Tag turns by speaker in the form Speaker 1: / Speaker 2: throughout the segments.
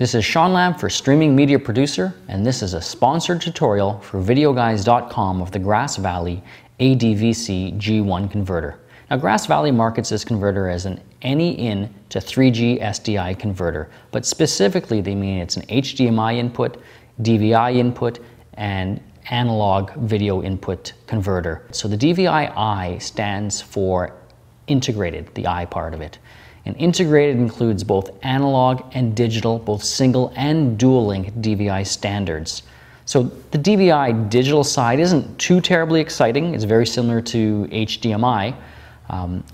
Speaker 1: This is Sean Lamb for Streaming Media Producer, and this is a sponsored tutorial for videoguys.com of the Grass Valley ADVC-G1 converter. Now, Grass Valley markets this converter as an any-in to 3G SDI converter, but specifically they mean it's an HDMI input, DVI input, and analog video input converter. So the DVI-I stands for integrated, the I part of it. And integrated includes both analog and digital, both single and dual link DVI standards. So the DVI digital side isn't too terribly exciting. It's very similar to HDMI.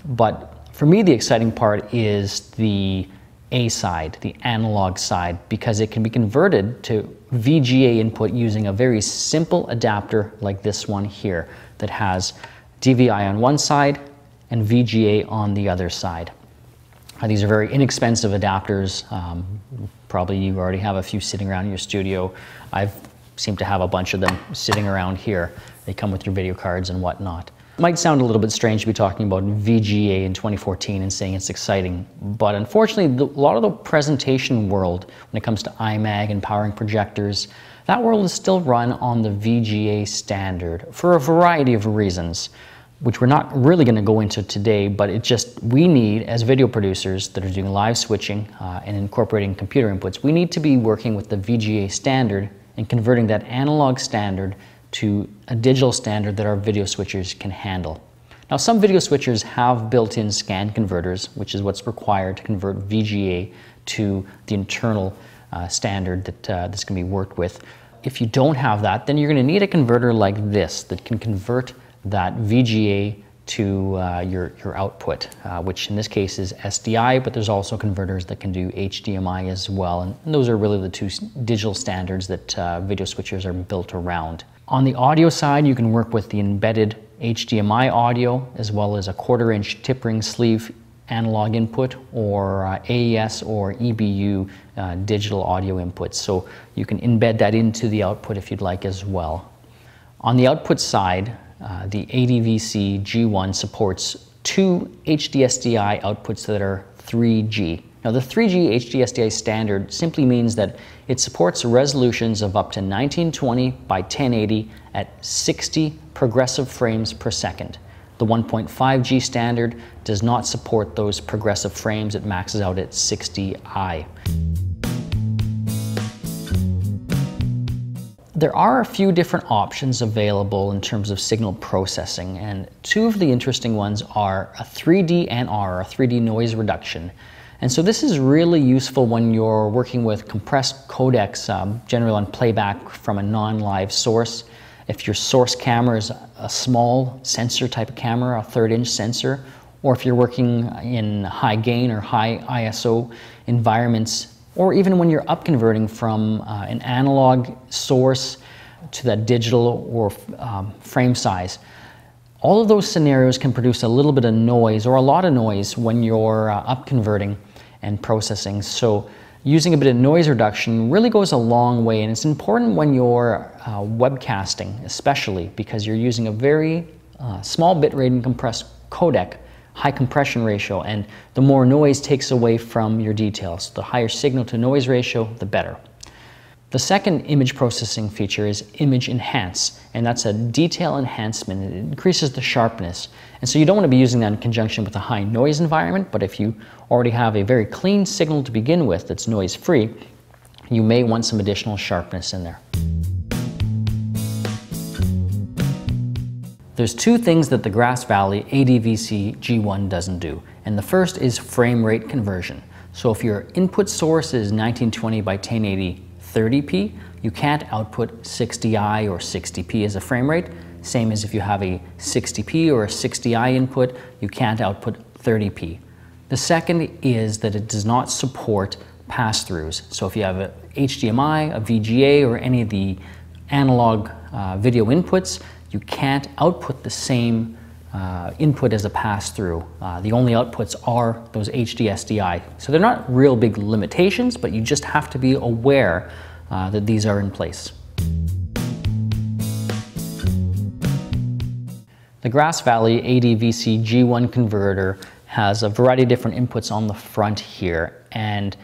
Speaker 1: But for me, the exciting part is the A side, the analog side, because it can be converted to VGA input using a very simple adapter like this one here that has DVI on one side and VGA on the other side. These are very inexpensive adapters. Probably you already have a few sitting around in your studio. I seem to have a bunch of them sitting around here. They come with your video cards and whatnot. It might sound a little bit strange to be talking about VGA in 2014 and saying it's exciting, but unfortunately a lot of the presentation world, when it comes to iMag and powering projectors, that world is still run on the VGA standard for a variety of reasons, which we're not really going to go into today, but we need, as video producers that are doing live switching and incorporating computer inputs, we need to be working with the VGA standard and converting that analog standard to a digital standard that our video switchers can handle. Now, some video switchers have built-in scan converters, which is what's required to convert VGA to the internal standard that's going to be worked with. If you don't have that, then you're going to need a converter like this that can convert that VGA to your output, which in this case is SDI, but there's also converters that can do HDMI as well, and those are really the two digital standards that video switchers are built around. On the audio side, you can work with the embedded HDMI audio as well as a 1/4-inch tip ring sleeve analog input, or AES or EBU digital audio inputs, so you can embed that into the output if you'd like as well. On the output side, the ADVC-G1 supports two HDSDI outputs that are 3G. Now, the 3G HDSDI standard simply means that it supports resolutions of up to 1920 by 1080 at 60 progressive frames per second. The 1.5G standard does not support those progressive frames. It maxes out at 60i. There are a few different options available in terms of signal processing, and two of the interesting ones are a 3D NR, or 3D noise reduction. And so this is really useful when you're working with compressed codecs, generally on playback from a non-live source. If your source camera is a small sensor type of camera, a 1/3-inch sensor, or if you're working in high gain or high ISO environments, or even when you're up converting from an analog source to that digital or frame size. All of those scenarios can produce a little bit of noise or a lot of noise when you're up converting and processing. So using a bit of noise reduction really goes a long way, and it's important when you're webcasting, especially because you're using a very small bitrate and compressed codec, high compression ratio, and the more noise takes away from your details. The higher signal to noise ratio, the better. The second image processing feature is image enhance, and that's a detail enhancement. It increases the sharpness. And so you don't want to be using that in conjunction with a high noise environment, but if you already have a very clean signal to begin with that's noise free, you may want some additional sharpness in there. There's two things that the Grass Valley ADVC-G1 doesn't do, and the first is frame rate conversion. So if your input source is 1920 by 1080 30p, you can't output 60i or 60p as a frame rate. Same as if you have a 60p or a 60i input, you can't output 30p. The second is that it does not support pass-throughs. So if you have a HDMI, a VGA, or any of the analog video inputs, you can't output the same input as a pass-through. The only outputs are those HDSDI. So they're not real big limitations, but you just have to be aware that these are in place. The Grass Valley ADVC-G1 converter has a variety of different inputs on the front here, and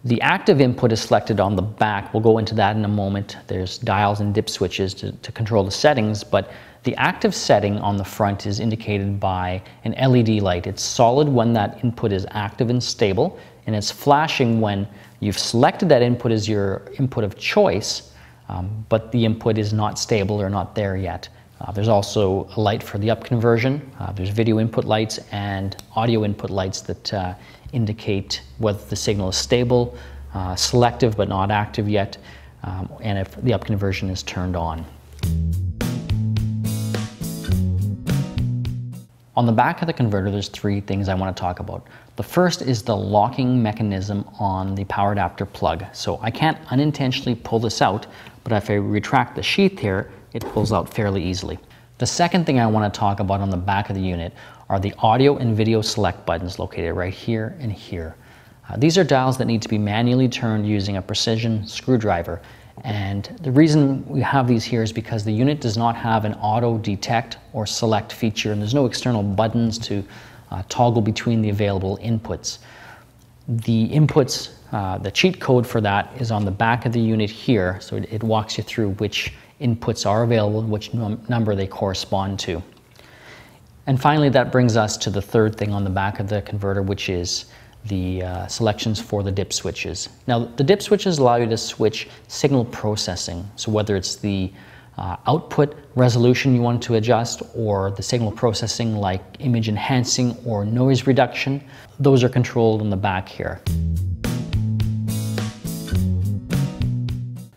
Speaker 1: The active input is selected on the back. We'll go into that in a moment. There's dials and dip switches to control the settings, but the active setting on the front is indicated by an LED light. It's solid when that input is active and stable, and it's flashing when you've selected that input as your input of choice, but the input is not stable or not there yet. There's also a light for the up conversion. There's video input lights and audio input lights that indicate whether the signal is stable, selective but not active yet, and if the up conversion is turned on. On the back of the converter, there's three things I want to talk about. The first is the locking mechanism on the power adapter plug. So I can't unintentionally pull this out, but if I retract the sheath here, it pulls out fairly easily. The second thing I want to talk about on the back of the unit are the audio and video select buttons located right here and here. These are dials that need to be manually turned using a precision screwdriver. And the reason we have these here is because the unit does not have an auto detect or select feature, and there's no external buttons to toggle between the available inputs. The inputs, the cheat code for that is on the back of the unit here, so it walks you through which inputs are available and which number they correspond to. And finally, that brings us to the third thing on the back of the converter, which is the selections for the dip switches. Now, the dip switches allow you to switch signal processing. So whether it's the output resolution you want to adjust or the signal processing like image enhancing or noise reduction, those are controlled on the back here.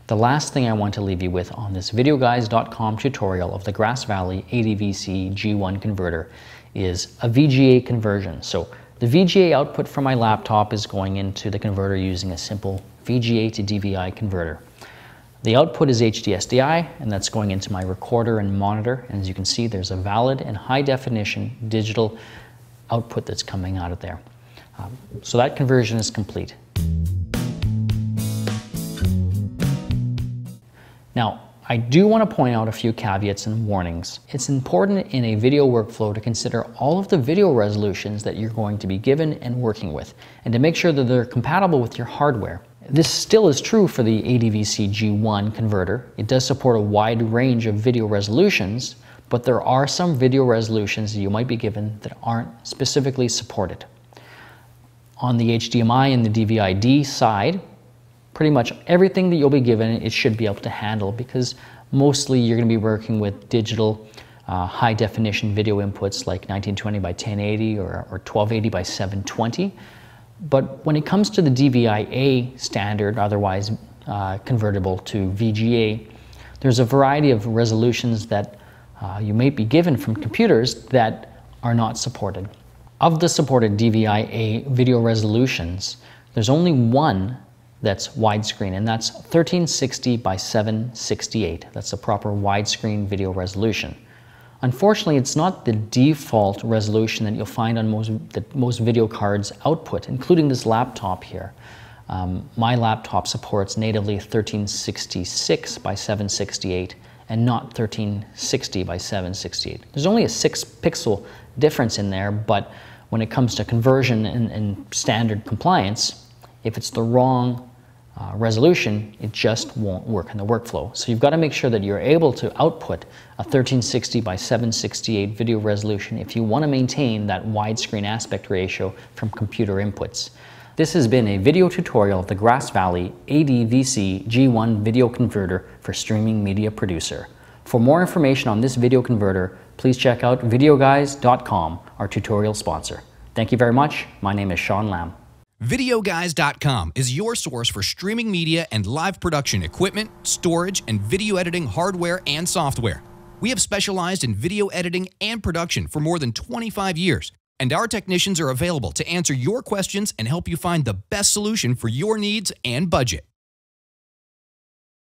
Speaker 1: The last thing I want to leave you with on this videoguys.com tutorial of the Grass Valley ADVC-G1 converter is a VGA conversion. So the VGA output from my laptop is going into the converter using a simple VGA to DVI converter. The output is HD-SDI, and that's going into my recorder and monitor. And as you can see, there's a valid and high definition digital output that's coming out of there. So that conversion is complete. Now, I do want to point out a few caveats and warnings. It's important in a video workflow to consider all of the video resolutions that you're going to be given and working with, and to make sure that they're compatible with your hardware. This still is true for the ADVC-G1 converter. It does support a wide range of video resolutions, but there are some video resolutions that you might be given that aren't specifically supported. On the HDMI and the DVI-D side, pretty much everything that you'll be given, it should be able to handle, because mostly you're going to be working with digital high definition video inputs like 1920 by 1080 or 1280 by 720. But when it comes to the DVI-A standard, otherwise convertible to VGA, there's a variety of resolutions that you may be given from computers that are not supported. Of the supported DVI-A video resolutions, there's only one that's widescreen, and that's 1360 by 768. That's the proper widescreen video resolution. Unfortunately, it's not the default resolution that you'll find on most video cards output, including this laptop here. My laptop supports natively 1366 by 768 and not 1360 by 768. There's only a 6 pixel difference in there, but when it comes to conversion and standard compliance, if it's the wrong resolution, it just won't work in the workflow. So you've got to make sure that you're able to output a 1360 by 768 video resolution if you want to maintain that widescreen aspect ratio from computer inputs. This has been a video tutorial of the Grass Valley ADVC-G1 video converter for Streaming Media Producer. For more information on this video converter, please check out videoguys.com, our tutorial sponsor. Thank you very much. My name is Sean Lamb.
Speaker 2: Videoguys.com is your source for streaming media and live production equipment, storage, and video editing hardware and software. We have specialized in video editing and production for more than 25 years, and our technicians are available to answer your questions and help you find the best solution for your needs and budget.